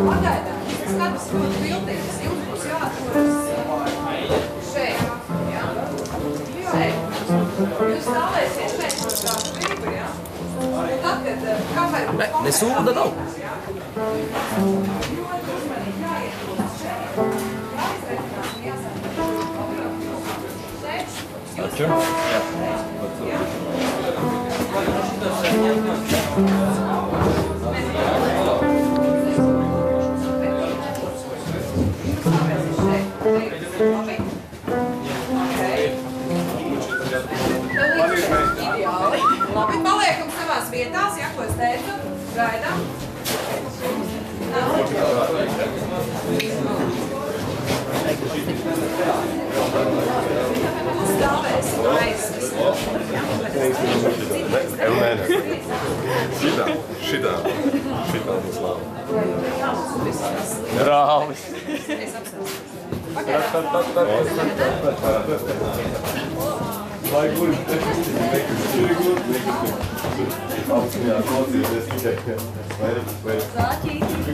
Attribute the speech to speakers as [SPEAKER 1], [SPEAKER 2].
[SPEAKER 1] Pagaidām, šis skats ļoti viltīgs. Jums būs jāatturas šeit. Ja? Šeit. Jūs stāvēsiet šeit par kādu brīvu, ja? Un tad, kad kamera būs komentā...
[SPEAKER 2] Nesūda nav.
[SPEAKER 1] Ļoti uzmanīgi jāiet šeit. Jāizrekinās un jāsaka. Šeit.
[SPEAKER 2] Aču? Jā.
[SPEAKER 1] Labi, paliekam savās vietās, ja, ko es teicu. Gaidām. Stāvēsim aizskas.
[SPEAKER 3] Šitā būs labi.
[SPEAKER 2] Rāvis.
[SPEAKER 1] Es apstāstu.
[SPEAKER 3] Vai gut. Ja,
[SPEAKER 1] Zāķīti.